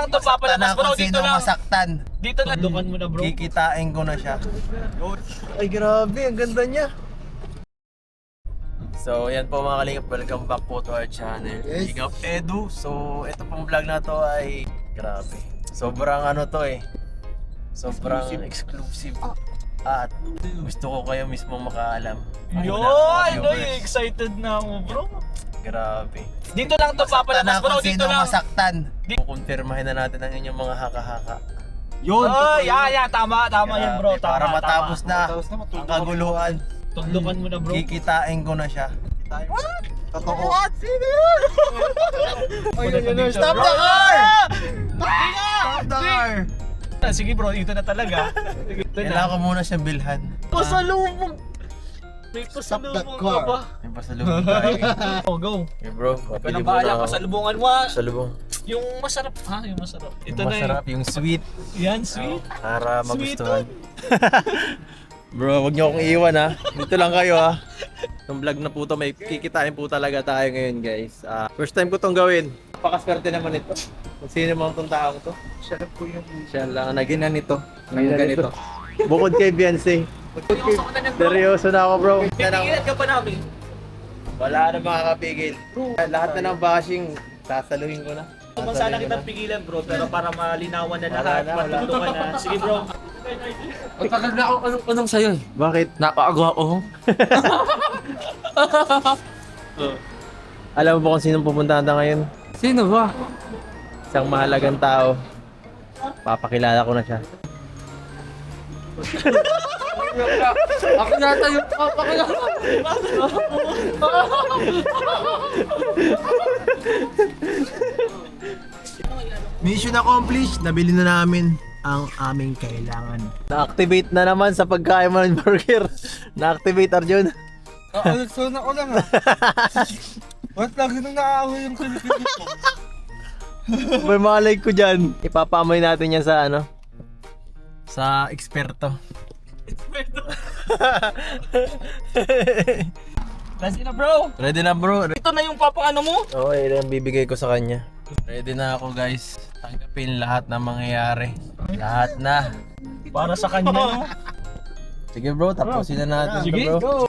lang to papalabas bro, dito lang. Masaktan. Dito na. Dukan mo na bro. Kikitain ko na siya. Ay grabe, ang ganda niya. So yan po mga kalingap, welcome back po to our channel. Kalingap Edu. So ito pong vlog na to ay grabe. Sobrang ano to eh. Sobrang exclusive. At gusto ko kayo mismo makaalam. Yun! Excited na ako bro. Grabe. Dito lang to papalabas bro, dito lang. Masaktan. Kukonfirmahin na natin ang inyong mga haka-haka. Yun! Oh, yeah, tama yan bro. Tama, para matapos na ang kaguluhan. Tundukan mo na bro. Kikitain ko na siya. Totoo. Sino yun? Stop the car! Stop the car! Sige bro, ito na talaga. Kailangan ko muna siyang bilhan. Pasalubong! May pasalubong ka ba? May pasalubong tayo. Oh, go. Okay bro, Ikaw nang bahala, pasalubungan mo ha. Pasalubong. Yung masarap ha, yung masarap. Ito Yung na masarap, yung sweet. Yan, sweet. Para magustuhan. Bro, wag niyo akong iiwan ha. Dito lang kayo ha. Itong vlog na po to, may kikitain po talaga tayo ngayon guys. First time ko tong gawin. Napakaswerte naman ito. Kung sino mang itong taong to. Siya lang naging nito. Ngayon ganito. Bukod kay Beyonce. Seryoso na ako bro. Pipigilan ka pa namin. Wala na makakapigil. Lahat na ng bashing, sasaluhin ko na. Kung sana kitang pigilan bro, pero para malinawan na Wala lahat, na, wala matulungan na. Sige bro. Matagal na ako anong sa'yo eh. Bakit? Napakagawa ko. Alam mo ba kung sinong pupuntahan tayo ngayon? Sino ba? Isang mahalagang tao. Papakilala ko na siya. Ako yata yung papakilala. Mission accomplished. Nabili na namin ang aming kailangan. Na-activate na naman sa pagkain mo ng burger. Na-activate Arjun. Aluksona ko lang ah. Ba't lagi nang naaawi yung kilikili ko? May malay ko dyan. Ipapamay natin yan sa ano? Sa eksperto. Ready na bro. Ready na bro. Ito na yung papaano mo. Okay, ito yung bibigay ko sa kanya. Ready na ako guys. Tanggapin lahat na mangyayari. Lahat na. Para sa kanya no. Sige bro, tapusin na natin Sige, ito bro. go.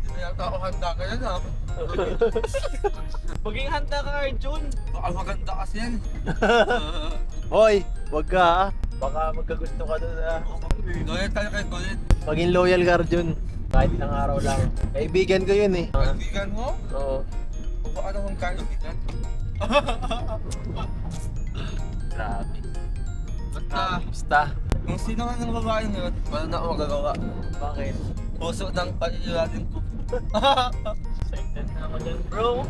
Hindi yata ako handa ka yan ah. Maging handa ka Arjun. Baka maganda kasi yan. Hoy, wag ka ah. Baka magkagusto ka doon ah. Loyal tayo kay Colin. Maging loyal ka Arjun. Kahit ilang araw lang. Kaibigan ko yun eh. Kaibigan mo? Oo. O ano kung kaibigan? Grabe. Basta, kung sino ka ng babae ngayon, wala na ako magagawa. Bakit? Puso ng paninilatin ko. Excited na ako dyan bro.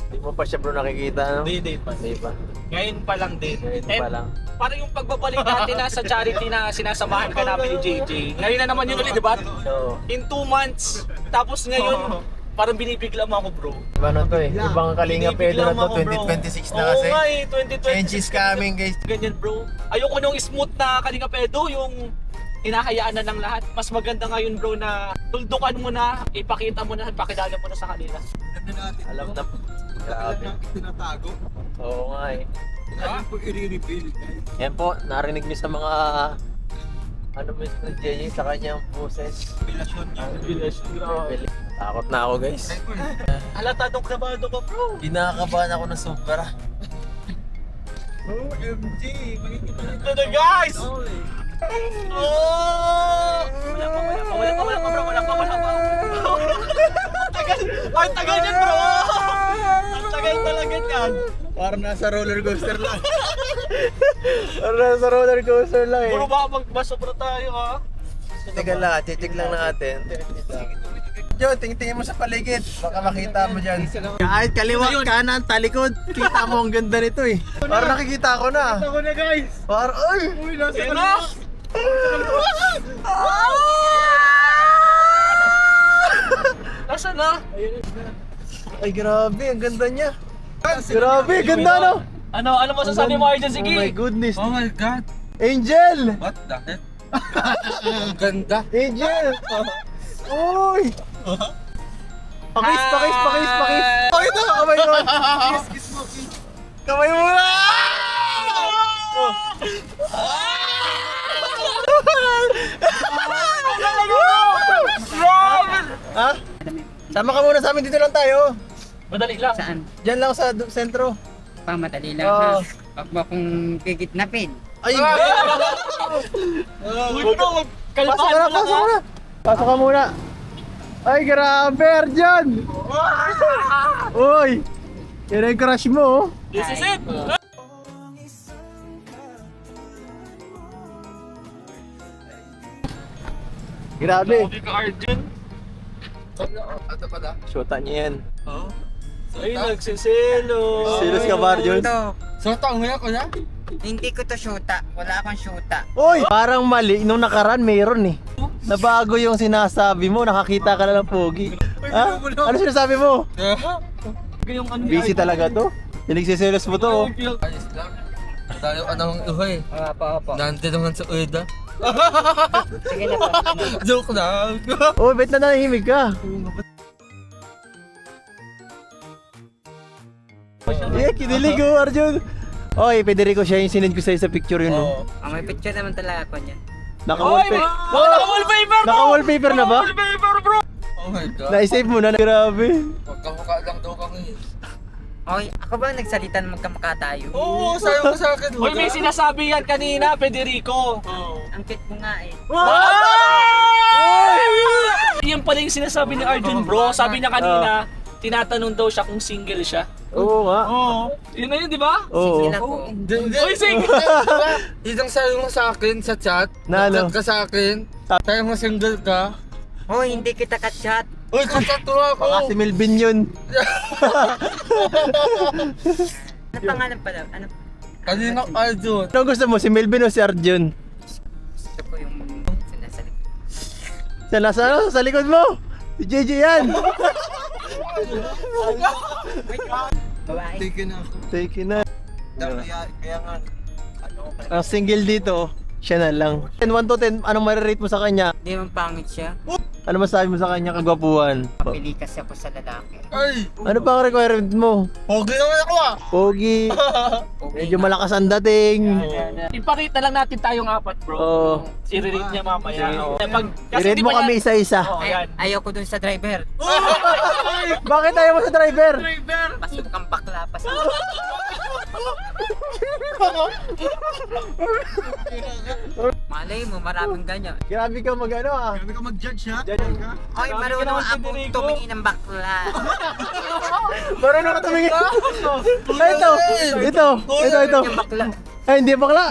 Hindi mo pa siya bro nakikita no? Hindi pa. Hindi pa. Ngayon pa lang din. Ngayon pa lang. Parang yung pagbabalik natin na sa charity na sinasamahan ka namin ni JJ. Ngayon na naman yun ulit, diba? So, In 2 months. Tapos ngayon, parang binibigla mo ako bro. ano to eh? Ibang Kalinga Pedro na to, 2026 na kasi. Oo nga eh, 2026. Change is coming guys. Ganyan bro. Ayoko nung smooth na Kalinga Pedro, yung hinahayaan na ng lahat. Mas maganda ngayon bro na tuldukan mo na, ipakita mo na, ipakilala mo na sa kanila. Alam na. Grabe. Tinatago. Oo nga eh. Alam ko i-reveal. Yan po, narinig niyo sa mga ano mismo ni JJ sa kanyang boses. Relasyon niya. Grabe. Takot na ako guys. Halatadong kabado ka bro. Kinakabahan ako ng sobra. OMG! Makikita niyo Ito na guys! Oh! Wala pa. Ang tagal niyan bro! Ang tagal talaga yan! Parang nasa roller coaster lang. Parang nasa roller coaster lang eh. Bro baka magbasobra tayo ha? Teka lang, check lang natin. Yo, tingin mo sa paligid. Baka makita mo dyan. Kahit kaliwa, kanan, talikod. Kita mo ang ganda nito eh. Parang nakikita ko na. Ako na guys! Parang, ay! Uy, nasa na! Nasa na? Ay, grabe, ang ganda niya. Grabe, ganda no? Ano masasabi mo Arjun? Sige! Oh my goodness. Oh my God! Angel! What the heck? Ang ganda! Angel! Uy! Pakis! Pakis! Pakis na kamay mo! Kiss mo, kiss! Kamay mo na! Ha? Sama ka muna sa amin, dito lang tayo. Madali lang. Saan? Diyan lang sa sentro. Pamadali lang Oo. ha. Huwag mo akong kikidnapin. Ay! Uy, bro, Pasok kalpahan ka na, mo lang pasok ka ha. na. Pasok ka muna. Ay, grabe, Arjan! Uy! Yan ang crush mo, oh. This is it. Grabe. Hindi ka Arjun. Shota niya yan. Ay, nagsiselo. Serious ka ba, Arjun? Ito, So, taong nga ko na? hindi ko to shoota. Wala akong shoota. Uy! Parang mali. Nung nakaraan, mayroon eh. Nabago yung sinasabi mo. Nakakita ka na ng pogi. Ha? Ano sinasabi mo? Yung ano Busy talaga to. Pinagsiselos mo to, oh. Ayos lang. Tayo anong uhoy. Nandito naman sa uida. Sige na pa. Joke lang. Uy, ba't na nanahimik ka? Eh, kinilig oh, Arjun. Oy, Federico, siya yung sinend ko sa'yo sa picture yun, no? Ang may picture naman talaga ako niyan. Naka-wallpaper. Naka-wallpaper, bro! Naka-wallpaper na ba? Wallpaper, bro! Oh my God. Na-save mo na. Grabe. Magkamukha lang daw kami. Okay, ako ba nagsalita na magkamukha tayo? Oo, sayo ko sa akin. Uy, may sinasabi yan kanina, Federico. Ang cute mo nga eh. Yan pala yung sinasabi ni Arjun, bro. Sabi niya kanina, tinatanong daw siya kung single siya. Oo nga. Oo. Yun na yun, di ba? Oo. Sige ako. Uy, sige! Isang sayo mo sa akin sa chat. Na ano? Nag-chat ka sa akin. Sayo mo single ka. Hoy, hindi kita ka-chat. Uy, ka-chat mo ako. Baka si Melvin yun. Ano pangalan pala? Ano? Kanina Arjun. Ano gusto mo? Si Melvin o si Arjun? Gusto ko yung sinasalit. Siya nasa ano? Sa likod mo? Si JJ yan. Babae. Take na ako. Take it na. Kaya nga. Ang single dito, siya na lang. 1 to 10, anong marirate mo sa kanya? Hindi man pangit siya. Ano masabi mo sa kanya kagwapuan? Papili kasi ako sa lalaki. Ay! Ano pa ang requirement mo? Pogi naman ako ah! Pogi, Okay medyo nga. malakas ang dating. Ipakita lang natin tayong apat, bro. Oo. I-rate niya mamaya. Oo. I-rate mo kami isa-isa. Oo, yan. Ayoko dun sa driver. Bakit ayaw mo sa driver? Pasok kang bakla pa sa... Malay mo, maraming ganyan. Grabe ka mag-ano ah. Grabe ka mag-judge ha? Judge. Ay, Grabe ka marunong naman, akong Federico. tumingin ng bakla. Marunong ka tumingin. Ay, ito. Ito. Yung bakla. Ay, hindi bakla.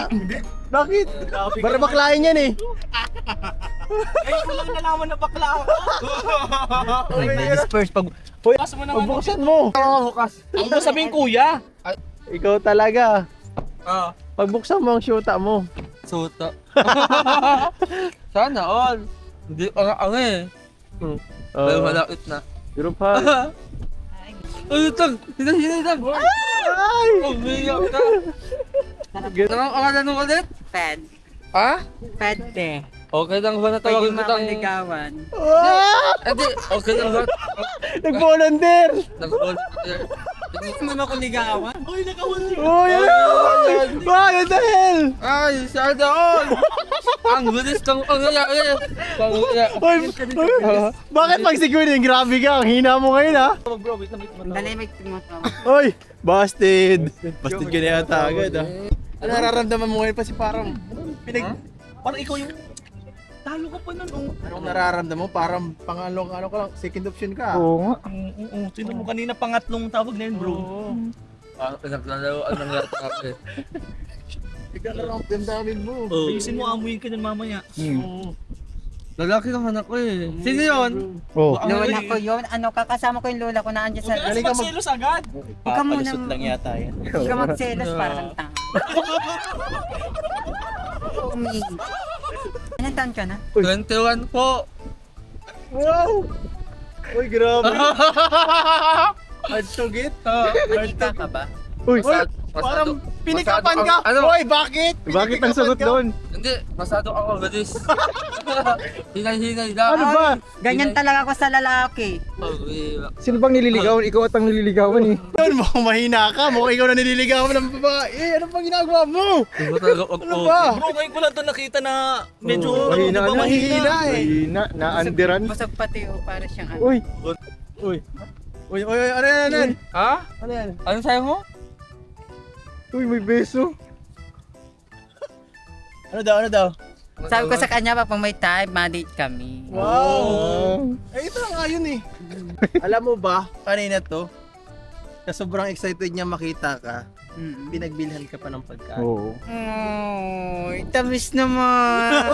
Bakit? Para baklain yan eh. Ay, ko lang nalaman na bakla ako. Disperse pag... Hoy, Bukas mo naman. pagbuksan mo. Huwag mo sabihin, kuya. Ikaw talaga. Ah. Pagbuksan mo ang syota mo. Suta. Sana all. Hindi pa nga ang eh. Pero malakit na. Pero pa. Ay, tag! Hinay-tag! Ay! Umiyak ka! Anong pangalan mo ulit? Ped. Ha? Pwede. Okay lang ba na Pwede tawagin mo mo akong tang... ligawan. Ah! Hindi, okay lang ba? Nag-volunteer! Nag-volunteer. Pwede mo akong ligawan? Uy, nakawalsi. Uy! What the hell? Ay, sana all! Ang bilis kang pangyayari! Uy! Bakit pag sigurinin? Grabe ka, ang hina mo ngayon ha? Bro, wait lang, wait lang. Dali, may tumatawa. Uy! Busted! Busted ka na yata agad ha? Ano nararamdaman mo ngayon pa si parang Parang ikaw yung... Talo ka pa nun, oh. Anong nararamdaman mo? Parang pangalong ano ka lang, second option ka. Oo nga. Oo. Sino mo kanina pangatlong tawag na yun, bro? Ang pinaglalaro ang nangyari sa akin. Nagkaroon ang damdamin mo. Ayusin mo, amuyin ka nun mamaya. Oo. Lalaki naman ako eh. Sino yun? Oh. Lola ko yun. Ano, kakasama ko yung lola ko na andyan sa... Huwag Galing ka ka magselos agad. Huwag ka muna... lang yata yan. Huwag ka magselos para kang tanga. Ilan taon ka na? 21 po. Wow! Uy, grabe. Hard to get. Malika ka ba? Uy, Masad- parang masado- pinikapan masado- ka. ano? Uy, bakit? Bakit ang sagot doon? Hindi, masyado ako gadis. Hinay-hinay lang. Ano ba? Ganyan talaga ako sa lalaki. Sino bang nililigawan? Ikaw at ang nililigawan eh. Yun, mukhang mahina ka. Mukhang ikaw na nililigawan ng babae. Ano pang ginagawa mo? Ano ba? Bro, ngayon ko lang to nakita na medyo mahina di ba, na. Mahina eh. Mahina, naandiran. Busog pati o para siyang ano. Uy, Uy, ano yan, ano yan? Ha? Ano yan? Anong sayo mo? uy, may beso. Ano daw, ano daw? Sabi ko sa kanya, pag may time, ma-date kami. Wow! Eh, ito na nga yun eh. Alam mo ba, kanina to, na sobrang excited niya makita ka, Mm. pinagbilhan ka pa ng pagkain. Oo. Oh, tamis naman.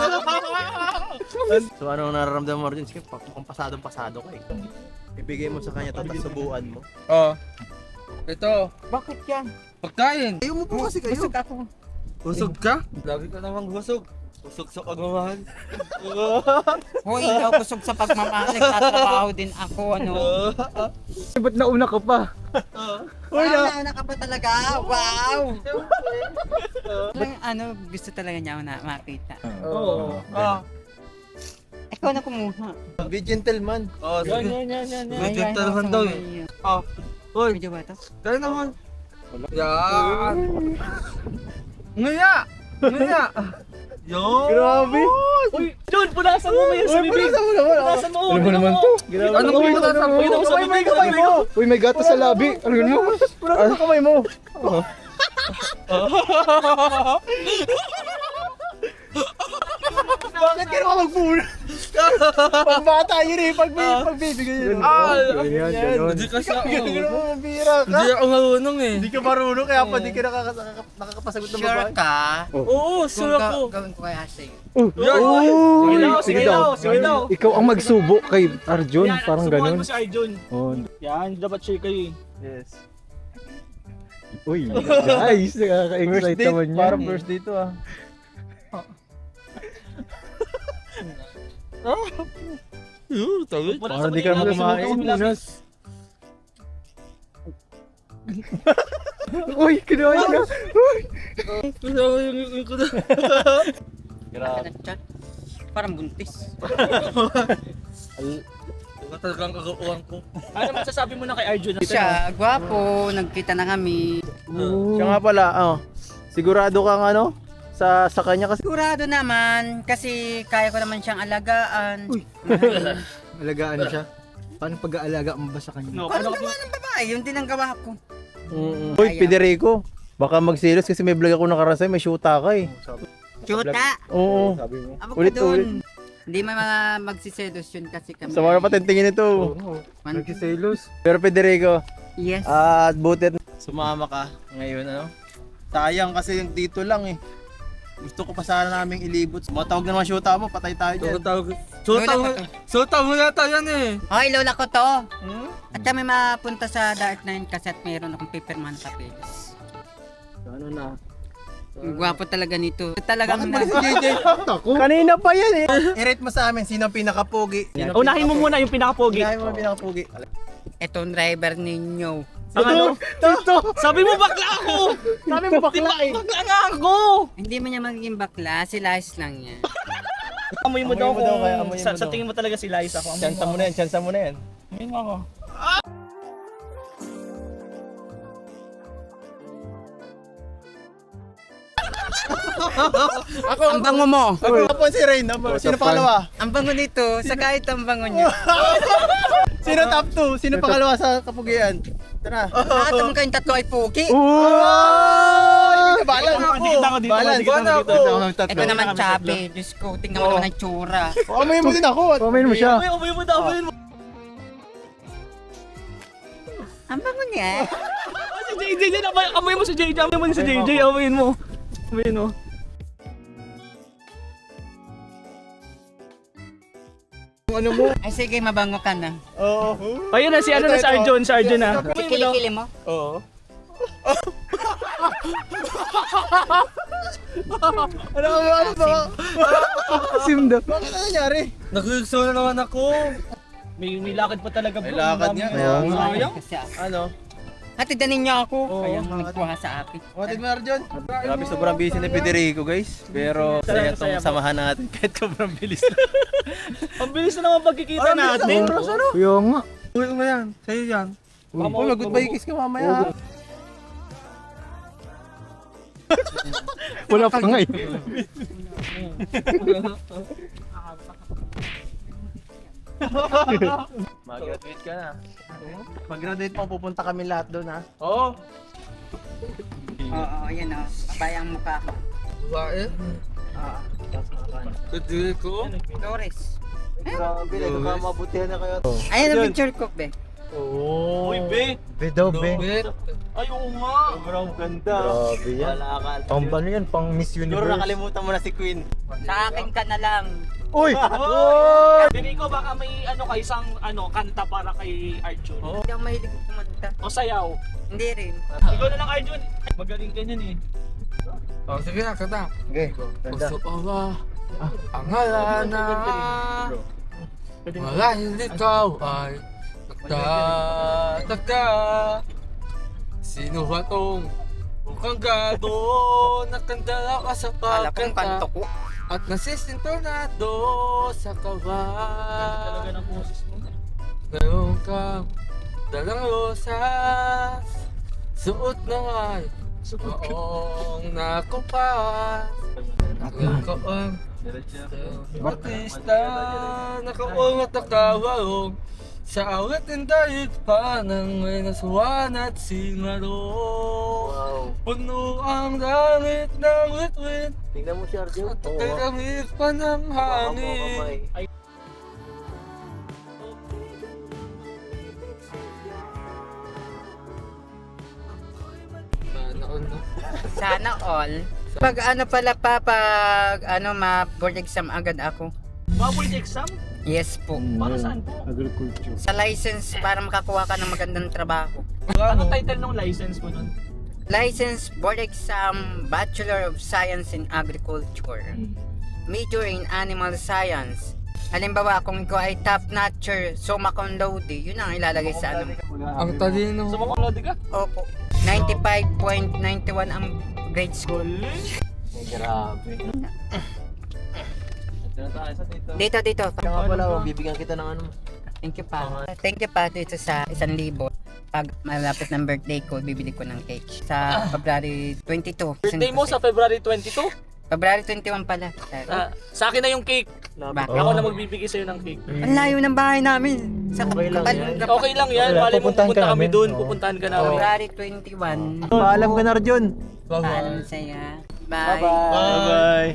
So anong nararamdaman mo rin? Sige, mukhang pasadong-pasado ka eh. Ibigay mo sa kanya to, tapos subuan mo. Oh. Ito, Bakit yan? pagkain. Ayaw mo po kasi kayo. Busog ako. Busog ka? Lagi ka namang busog. Busog sa pagmamahal. Hoy, ikaw busog sa pagmamahal. Nagtatrabaho din ako, ano. Ba't nauna ka pa? Wow, ka pa talaga. Wow. Ano, gusto talaga niya ako na makita. Oo. Ah. Ikaw na kumuha. Be gentleman. Oh, sige. yan. Good talaman daw eh. Ah. Hoy, Medyo ba ito? tayo naman. Yan. Nguya! Nguya! Yo! Grabe! Uy, John, punasan mo ngayon sa bibig. Punasan mo naman. Punasan mo. Alam mo naman to. Ano ko yung nasa Uy, ako sa bibig. Kamay mo. Uy, may gato sa labi. Ano yun mo? Punasan mo kamay mo. Bakit ka naman magpuna? Pag bata yun eh, pag bibigay yun. Ganyan, ganon. Hindi ka siya. Hindi ka naman bira ka. Hindi ako marunong eh. Hindi ka marunong kaya pa di ka nakakapasagot ng Sure babae. ka? Oo, sure ako. Gawin ko kaya sa'yo. Sige daw, sige daw, sige daw. Ikaw ang magsubo kay Arjun. Yan, Parang subukan ganon. mo si Arjun. Oh. Yan, dapat share kayo eh. Yes. Uy, guys. First Nakaka-excite date, naman yan. parang first date to ah. Tawid. Parang di ka na kumain. Uy, kinuha niya. Uy. Kasama yung ko na. Grabe. Chat. Parang buntis. Ito talagang kagapuan ko. Ano masasabi mo na kay Arjun? Siya, gwapo, nagkita na kami. Siya nga pala, sigurado kang sa kanya kasi Sigurado naman, kasi kaya ko naman siyang alagaan. Uy. Alagaan siya. Paano pag-aalaga mo ba sa kanya? No, Paano paano gawa ng babae? Yun din ang gawa ko. Uy, Federico, baka magsilos kasi may vlog ako nakarasay, may shoota ka eh. Chuta! Oo. Sabi mo. Abo ka Ulit, dun. Hindi mga magsiselos yun kasi kami. Sa mga patentingin ito. Man- Nagsiselos. Pero Federico, Yes. buti at sumama ka ngayon Sayang kasi yung dito lang eh. Gusto ko pa sana naming ilibot. Matawag na mga shoota mo, patay tayo dyan. Suta mo yata yan eh. Okay, lola ko to. At kami mapunta sa Dark Nine kasi at mayroon akong paperman papeles. Ano na? Ang gwapo talaga nito. Talagang Bakit si JJ? Kanina pa yan eh. I-rate mo sa amin, sino ang pinakapogi? Unahin mo muna yung pinakapogi. Unahin mo ang pinakapogi. Itong driver ninyo. Ang ano? Ito! Sabi mo bakla ako! Sabi mo bakla eh. Bakla nga ako! Hindi mo niya magiging bakla, si Lais lang niya. Amoy mo Amoy daw mo daw, kung kaya amoy mo sa daw. tingin mo talaga si Liza ako. Chansa mo na yan, chansa mo na yan. Amoy mo ako. Ang bango mo! Ako si Rain, sino pangalawa? Ang bango nito, sa kahit ang bango niyo. Sino top 2? Sino pangalawa sa kapugian? Tara. Lahat naman kayong tatlo ay puki. Oh! Balance Dikit na ako dito. Balance. Dikit na ako dito. Ito naman chabe. Diyos ko, tingnan mo naman ang tsura. Amoy mo din ako. Pamain mo siya. Amoy mo daw, amoy mo. Ang bango niya. Si JJ, amoy mo si JJ, amoy mo si JJ, amoy mo. Amoy mo. Ano mo? Ay sige, mabango ka na. Oo. Ayun na si ano na si Arjun, na. Kilikili mo. Oo. Ano ba? Sim daw. Bakit ano nangyari? Nagugso na naman ako. May lakad pa talaga bro. May lakad Ang niya, dami. kaya Sayang. Kasi Ano? Hatidan ninyo ako. Kaya nagkuha sa akin. Watid mo, Arjon. Grabe, sobrang busy ni Federico, guys. Pero saya itong samahan natin kahit sobrang bilis na. Ang bilis na naman pagkikita natin. Kuya nga. Uy, mo yan. Sa'yo yan. Uy, mag-goodbye kiss ka mamaya. Wala pa nga eh. Mag-graduate ka na. Mag-graduate mo, pupunta kami lahat doon, ha? Oo. Oo, ayan o. Mabaya ang mukha ko. Babae. Oo. Federico. Flores. Grabe, nagkamabutihan na kayo. Ayan ang picture ko, be. Uy, be. Be daw, be. Wait. Ay, oo nga. Sobrang ganda. Grabe yan. Wala ka. Pang ano yan? Pang Miss Siguro Universe. nakalimutan mo na si Queen. Sa akin ka na lang. Uy! Federico, baka may isang kanta para kay Arjun. Hindi ako mahilig kumanta. O sayaw. Hindi rin. Ikaw na lang, Arjun. Magaling ka niyan eh. Oh, sige na, kata. Okay, ganda. Gusto ko ba ang halana? Marahil ikaw ay nagtataka. Sino ba tong mukhang gago? Nakandala ka sa Kala kong kanto pagkanta ko. at nasisintonado sa kaba. Talaga ng boses mo. Ngayon kang dalang rosas, suot na nga'y noong nakupas. Ngayon ka ang artista, nakaungat na kawarong sa awit ng daig pa ng may nasuwan at singarong. Puno ang langit ng witwit Tingnan mo si Arjun. at kalamig pa ng hangin. Sana all. Pag ma-board exam agad ako. Bubble exam? Yes po. Para saan po? Agriculture. Sa license para makakuha ka ng magandang trabaho. Anong title ng license mo nun? License board exam Bachelor of Science in Agriculture. Major in Animal Science. Halimbawa, kung ikaw ay top notcher, summa cum laude, yun ang ilalagay sa ano. Ang talino. Sa mga lodi ka? Opo. 95.91 ang grade school. Grabe. Ito na tayo sa dito. Dito. Kaya nga pala, bibigyan kita ng ano. Thank you pa. Thank you pa dito sa 1,000. Pag malapit ng birthday ko, bibili ko ng cake. Sa February 22. Birthday mo sa February 22? February 21 pala. Sa akin na yung cake. Bakit? Ako na magbibigay sa'yo ng cake. Ang layo ng bahay namin. Sa Okay lang kapal- yan. Okay lang yan. Bali mo Pupuntahan ka pupunta kami namin. dun. Oo. Pupuntahan ka namin. February 21. Paalam ka na, Arjun. Paalam sa'yo. Bye-bye. Bye. Bye-bye.